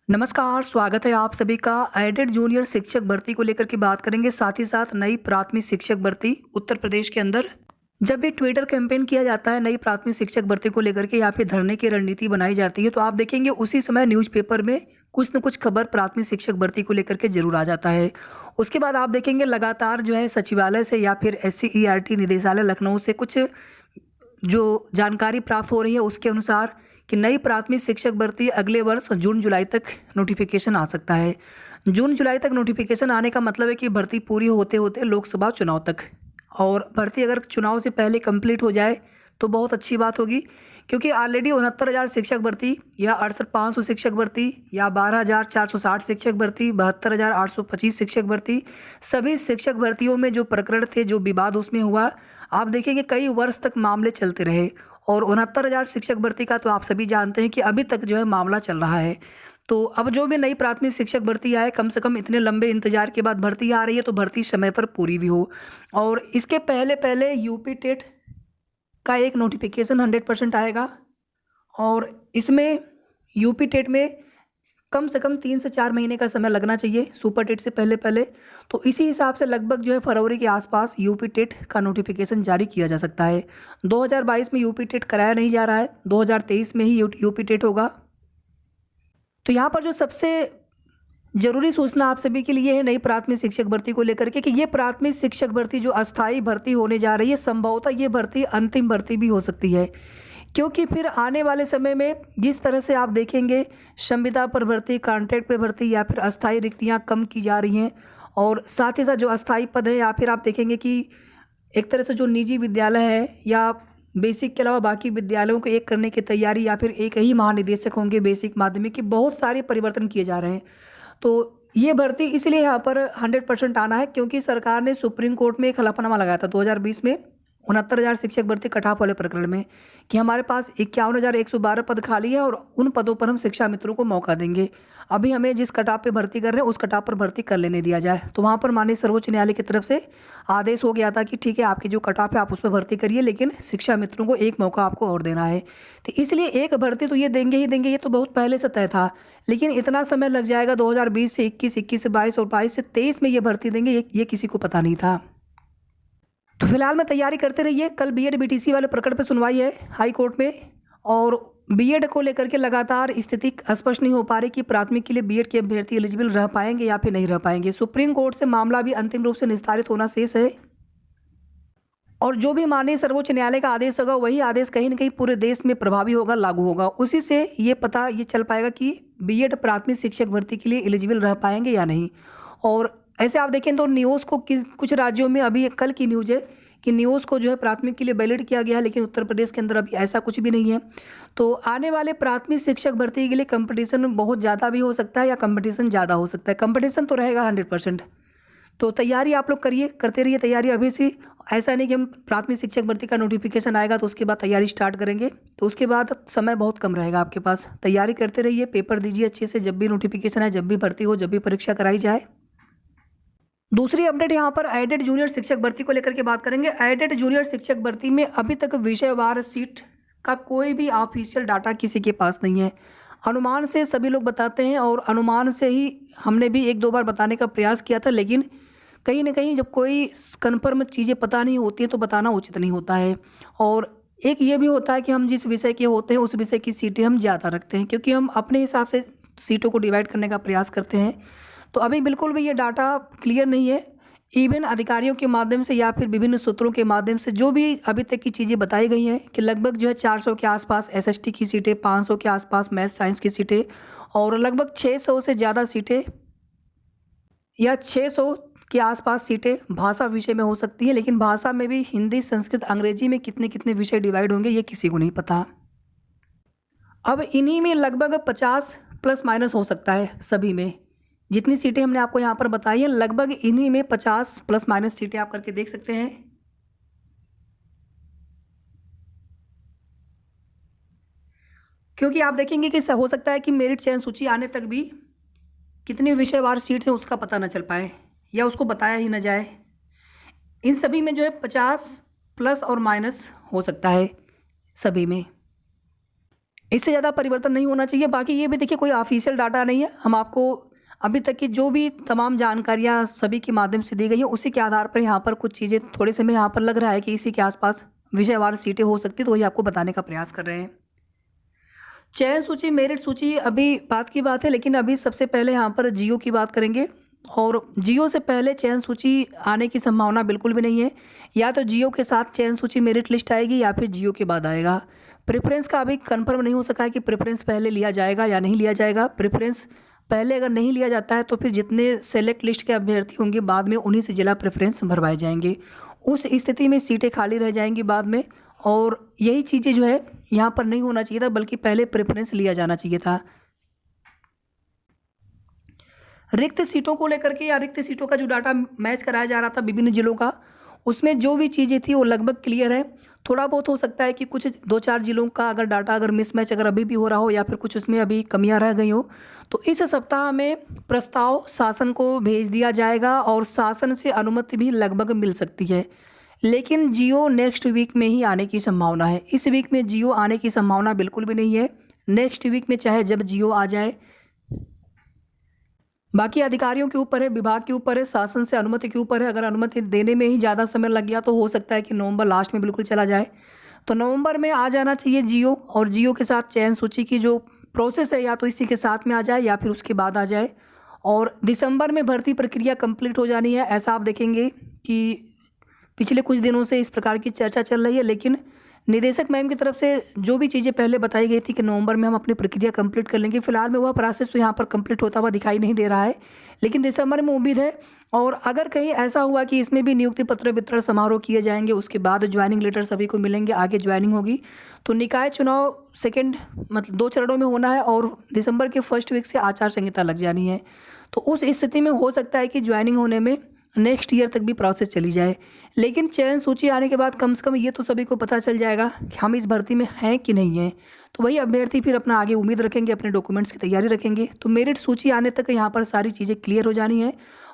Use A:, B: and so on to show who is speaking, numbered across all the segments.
A: नमस्कार, स्वागत है आप सभी का। एडेड जूनियर शिक्षक भर्ती को लेकर के बात करेंगे, साथ ही साथ नई प्राथमिक शिक्षक भर्ती उत्तर प्रदेश के अंदर जब भी ट्विटर कैंपेन किया जाता है नई प्राथमिक शिक्षक भर्ती को लेकर के या फिर धरने की रणनीति बनाई जाती है, तो आप देखेंगे उसी समय न्यूज़पेपर में कुछ न कुछ खबर प्राथमिक शिक्षक भर्ती को लेकर के ज़रूर आ जाता है। उसके बाद आप देखेंगे लगातार जो है सचिवालय से या फिर SCERT निदेशालय लखनऊ से कुछ जो जानकारी प्राप्त हो रही है उसके अनुसार कि नई प्राथमिक शिक्षक भर्ती अगले वर्ष जून जुलाई तक नोटिफिकेशन आ सकता है। जून जुलाई तक नोटिफिकेशन आने का मतलब है कि भर्ती पूरी होते होते लोकसभा चुनाव तक, और भर्ती अगर चुनाव से पहले कंप्लीट हो जाए तो बहुत अच्छी बात होगी, क्योंकि ऑलरेडी 69,000 शिक्षक भर्ती या 68,500 शिक्षक भर्ती या 12,460 शिक्षक भर्ती, 72,825 शिक्षक भर्ती, सभी शिक्षक भर्तियों में जो प्रकरण थे, जो विवाद उसमें हुआ, आप देखेंगे कई वर्ष तक मामले चलते रहे। और 69,000 शिक्षक भर्ती का तो आप सभी जानते हैं कि अभी तक जो है मामला चल रहा है। तो अब जो भी नई प्राथमिक शिक्षक भर्ती आए, कम से कम इतने लंबे इंतजार के बाद भर्ती आ रही है, तो भर्ती समय पर पूरी भी हो। और इसके पहले पहले यूपी टेट का एक नोटिफिकेशन 100% आएगा, और इसमें यूपी टेट में कम से कम 3 से 4 महीने का समय लगना चाहिए सुपर टेट से पहले पहले। तो इसी हिसाब से लगभग जो है फरवरी के आसपास यूपी टेट का नोटिफिकेशन जारी किया जा सकता है। 2022 में यूपी टेट कराया नहीं जा रहा है, 2023 में ही यूपी टेट होगा। तो यहाँ पर जो सबसे ज़रूरी सूचना आप सभी के लिए है नई प्राथमिक शिक्षक भर्ती को लेकर के, कि ये प्राथमिक शिक्षक भर्ती जो अस्थायी भर्ती होने जा रही है, संभवतः ये भर्ती अंतिम भर्ती भी हो सकती है, क्योंकि फिर आने वाले समय में जिस तरह से आप देखेंगे संविदा पर भर्ती, कॉन्ट्रैक्ट पे भर्ती या फिर अस्थायी रिक्तियां कम की जा रही हैं, और साथ ही साथ जो अस्थायी पद है, या फिर आप देखेंगे कि एक तरह से जो निजी विद्यालय है या बेसिक के अलावा बाकी विद्यालयों को एक करने की तैयारी, या फिर एक ही महानिदेशक होंगे बेसिक माध्यमिक के, बहुत सारे परिवर्तन किए जा रहे हैं। तो ये भर्ती इसलिए यहाँ पर 100% आना है, क्योंकि सरकार ने सुप्रीम कोर्ट में एक हलफनामा लगाया था 2020 में 69,000 शिक्षक भर्ती कटाफ वाले प्रकरण में, कि हमारे पास 51,112 पद खाली है और उन पदों पर हम शिक्षा मित्रों को मौका देंगे। अभी हमें जिस कटाप पे भर्ती कर रहे हैं उस कटाप पर भर्ती कर लेने दिया जाए। तो वहाँ पर माननीय सर्वोच्च न्यायालय की तरफ से आदेश हो गया था कि ठीक है, आपकी जो कटाप है आप उस पर भर्ती करिए, लेकिन शिक्षा मित्रों को एक मौका आपको और देना है। तो इसलिए एक भर्ती तो ये देंगे ही देंगे, ये तो बहुत पहले से तय था, लेकिन इतना समय लग जाएगा 2020 से 21, 21 से 22 और 22 से 23 में ये भर्ती देंगे, ये किसी को पता नहीं था। तो फिलहाल में तैयारी करते रहिए। कल बीएड बीटीसी वाले प्रकरण पर सुनवाई है हाई कोर्ट में, और बीएड को लेकर के लगातार स्थिति स्पष्ट नहीं हो पा रही कि प्राथमिक के लिए बीएड के अभ्यर्थी एलिजिबल रह पाएंगे या फिर नहीं रह पाएंगे। सुप्रीम कोर्ट से मामला भी अंतिम रूप से निस्तारित होना शेष है, और जो भी माननीय सर्वोच्च न्यायालय का आदेश होगा वही आदेश कहीं ना कहीं पूरे देश में प्रभावी होगा, लागू होगा। उसी से ये चल पाएगा कि बीएड प्राथमिक शिक्षक भर्ती के लिए एलिजिबल रह पाएंगे या नहीं। और ऐसे आप देखें तो न्यूज़ को कुछ राज्यों में, अभी कल की न्यूज़ है कि न्यूज़ को जो है प्राथमिक के लिए वैलिड किया गया है, लेकिन उत्तर प्रदेश के अंदर अभी ऐसा कुछ भी नहीं है। तो आने वाले प्राथमिक शिक्षक भर्ती के लिए कंपटीशन बहुत ज़्यादा भी हो सकता है या कंपटीशन ज़्यादा हो सकता है। कंपटीशन तो रहेगा 100%। तो तैयारी आप लोग करिए, करते रहिए तैयारी अभी से। ऐसा नहीं कि हम प्राथमिक शिक्षक भर्ती का नोटिफिकेशन आएगा तो उसके बाद तैयारी स्टार्ट करेंगे, तो उसके बाद समय बहुत कम रहेगा आपके पास। तैयारी करते रहिए, पेपर दीजिए अच्छे से, जब भी नोटिफिकेशन आए, जब भी भर्ती हो, जब भी परीक्षा कराई जाए। दूसरी अपडेट यहाँ पर एडेड जूनियर शिक्षक भर्ती को लेकर के बात करेंगे। एडेड जूनियर शिक्षक भर्ती में अभी तक विषयवार सीट का कोई भी ऑफिशियल डाटा किसी के पास नहीं है। अनुमान से सभी लोग बताते हैं, और अनुमान से ही हमने भी 1-2 बार बताने का प्रयास किया था, लेकिन कहीं ना कहीं जब कोई कन्फर्म चीज़ें पता नहीं होती है तो बताना उचित नहीं होता है। और एक ये भी होता है कि हम जिस विषय के होते हैं उस विषय की सीटें हम ज़्यादा रखते हैं, क्योंकि हम अपने हिसाब से सीटों को डिवाइड करने का प्रयास करते हैं। तो अभी बिल्कुल भी ये डाटा क्लियर नहीं है। इवन अधिकारियों के माध्यम से या फिर विभिन्न सूत्रों के माध्यम से जो भी अभी तक की चीज़ें बताई गई हैं कि लगभग जो है 400 के आसपास एसएसटी की सीटें, 500 के आसपास मैथ साइंस की सीटें, और लगभग 600 से ज़्यादा सीटें या 600 के आसपास सीटें भाषा विषय में हो सकती हैं। लेकिन भाषा में भी हिंदी, संस्कृत, अंग्रेजी में कितने कितने विषय डिवाइड होंगे ये किसी को नहीं पता। अब इन्हीं में लगभग 50 प्लस माइनस हो सकता है सभी में। जितनी सीटें हमने आपको यहाँ पर बताई हैं, लगभग इन्हीं में 50 प्लस माइनस सीटें आप करके देख सकते हैं। क्योंकि आप देखेंगे कि हो सकता है कि मेरिट चयन सूची आने तक भी कितनी विषयवार सीट है उसका पता न चल पाए, या उसको बताया ही न जाए। इन सभी में जो है 50 प्लस और माइनस हो सकता है सभी में। इससे ज़्यादा परिवर्तन नहीं होना चाहिए। बाकी ये भी देखिए कोई ऑफिशियल डाटा नहीं है, हम आपको अभी तक की जो भी तमाम जानकारियाँ सभी के माध्यम से दी गई हैं उसी के आधार पर यहाँ पर कुछ चीज़ें थोड़े से में यहाँ पर लग रहा है कि इसी के आसपास विषयवार सीटें हो सकती, तो वही आपको बताने का प्रयास कर रहे हैं। चयन सूची, मेरिट सूची अभी बात की बात है, लेकिन अभी सबसे पहले यहाँ पर जियो की बात करेंगे। और जियो से पहले चयन सूची आने की संभावना बिल्कुल भी नहीं है। या तो जियो के साथ चयन सूची मेरिट लिस्ट आएगी या फिर जियो के बाद आएगा। प्रेफरेंस का अभी कंफर्म नहीं हो सका है कि प्रेफरेंस पहले लिया जाएगा या नहीं लिया जाएगा। प्रेफरेंस पहले अगर नहीं लिया जाता है तो फिर जितने सेलेक्ट लिस्ट के अभ्यर्थी होंगे बाद में उन्हीं से जिला प्रेफरेंस भरवाए जाएंगे। उस स्थिति में सीटें खाली रह जाएंगी बाद में, और यही चीज़ें जो है यहाँ पर नहीं होना चाहिए था, बल्कि पहले प्रेफरेंस लिया जाना चाहिए था। रिक्त सीटों को लेकर के या रिक्त सीटों का जो डाटा मैच कराया जा रहा था विभिन्न जिलों का, उसमें जो भी चीज़ें थी वो लगभग क्लियर है। थोड़ा बहुत हो सकता है कि कुछ 2-4 जिलों का अगर डाटा अगर मिसमैच अगर अभी भी हो रहा हो या फिर कुछ उसमें अभी कमियां रह गई हो, तो इस सप्ताह में प्रस्ताव शासन को भेज दिया जाएगा और शासन से अनुमति भी लगभग मिल सकती है। लेकिन जियो नेक्स्ट वीक में ही आने की संभावना है। इस वीक में जियो आने की संभावना बिल्कुल भी नहीं है। नेक्स्ट वीक में चाहे जब जियो आ जाए, बाकी अधिकारियों के ऊपर है, विभाग के ऊपर है, शासन से अनुमति के ऊपर है। अगर अनुमति देने में ही ज़्यादा समय लग गया तो हो सकता है कि नवंबर लास्ट में बिल्कुल चला जाए। तो नवंबर में आ जाना चाहिए जियो, और जियो के साथ चयन सूची की जो प्रोसेस है या तो इसी के साथ में आ जाए या फिर उसके बाद आ जाए। और दिसंबर में भर्ती प्रक्रिया कंप्लीट हो जानी है। ऐसा आप देखेंगे कि पिछले कुछ दिनों से इस प्रकार की चर्चा चल रही है, लेकिन निदेशक मैम की तरफ से जो भी चीज़ें पहले बताई गई थी कि नवंबर में हम अपनी प्रक्रिया कंप्लीट कर लेंगे, फिलहाल में वह प्रोसेस तो यहाँ पर कंप्लीट होता हुआ दिखाई नहीं दे रहा है, लेकिन दिसंबर में उम्मीद है। और अगर कहीं ऐसा हुआ कि इसमें भी नियुक्ति पत्र वितरण समारोह किए जाएंगे, उसके बाद ज्वाइनिंग लेटर सभी को मिलेंगे, आगे ज्वाइनिंग होगी, तो निकाय चुनाव सेकेंड मतलब 2 चरणों में होना है और दिसंबर के फर्स्ट वीक से आचार संहिता लग जानी है। तो उस स्थिति में हो सकता है कि ज्वाइनिंग होने में नेक्स्ट ईयर तक भी प्रोसेस चली जाए। लेकिन चयन सूची आने के बाद कम से कम ये तो सभी को पता चल जाएगा कि हम इस भर्ती में हैं कि नहीं हैं, तो वही अभ्यर्थी फिर अपना आगे उम्मीद रखेंगे, अपने डॉक्यूमेंट्स की तैयारी रखेंगे। तो मेरिट सूची आने तक यहाँ पर सारी चीज़ें क्लियर हो जानी है,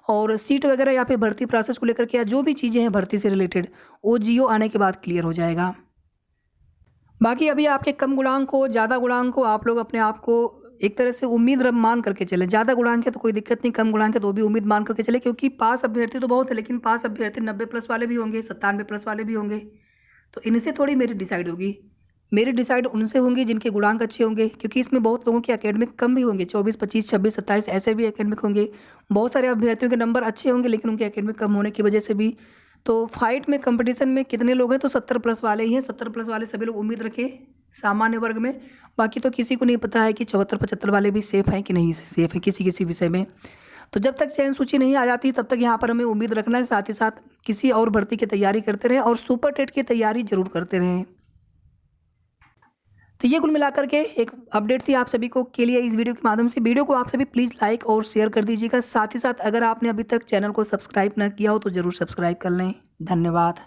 A: और सीट वगैरह या फिर भर्ती प्रोसेस को लेकर के या जो भी चीज़ें हैं भर्ती से रिलेटेड, वो जियो आने के बाद क्लियर हो जाएगा। बाकी अभी आपके कम गुणांक हो, ज़्यादा गुणांक हो, आप लोग अपने आप को एक तरह से उम्मीद मान करके चलें। ज़्यादा गुणांक है तो कोई दिक्कत नहीं, कम गुणांक है तो भी उम्मीद मान करके चले, क्योंकि पास अभ्यर्थी तो बहुत है, लेकिन पास अभ्यर्थी 90+ वाले भी होंगे, 97+ वाले भी होंगे। तो इनसे थोड़ी मेरिट डिसाइड होगी। मेरिट डिसाइड उनसे होंगी जिनके गुणांक अच्छे होंगे, क्योंकि इसमें बहुत लोगों के एकेडमिक कम भी होंगे, 24, 25, 26, 27 ऐसे भी एकेडमिक होंगे। बहुत सारे अभ्यर्थियों के नंबर अच्छे होंगे लेकिन उनके एकेडमिक कम होने की वजह से भी। तो फाइट में कंपटीशन में कितने लोग हैं, तो 70+ वाले ही हैं। 70+ वाले सभी लोग उम्मीद रखें सामान्य वर्ग में। बाकी तो किसी को नहीं पता है कि 74-75 वाले भी सेफ हैं कि नहीं सेफ हैं किसी किसी विषय में। तो जब तक चयन सूची नहीं आ जाती तब तक यहाँ पर हमें उम्मीद रखना है, साथ ही साथ किसी और भर्ती की तैयारी करते रहें और सुपर टेट की तैयारी जरूर करते रहें। तो ये कुल मिलाकर के एक अपडेट थी आप सभी को के लिए इस वीडियो के माध्यम से। वीडियो को आप सभी प्लीज़ लाइक और शेयर कर दीजिएगा। साथ ही साथ अगर आपने अभी तक चैनल को सब्सक्राइब ना किया हो तो ज़रूर सब्सक्राइब कर लें। धन्यवाद।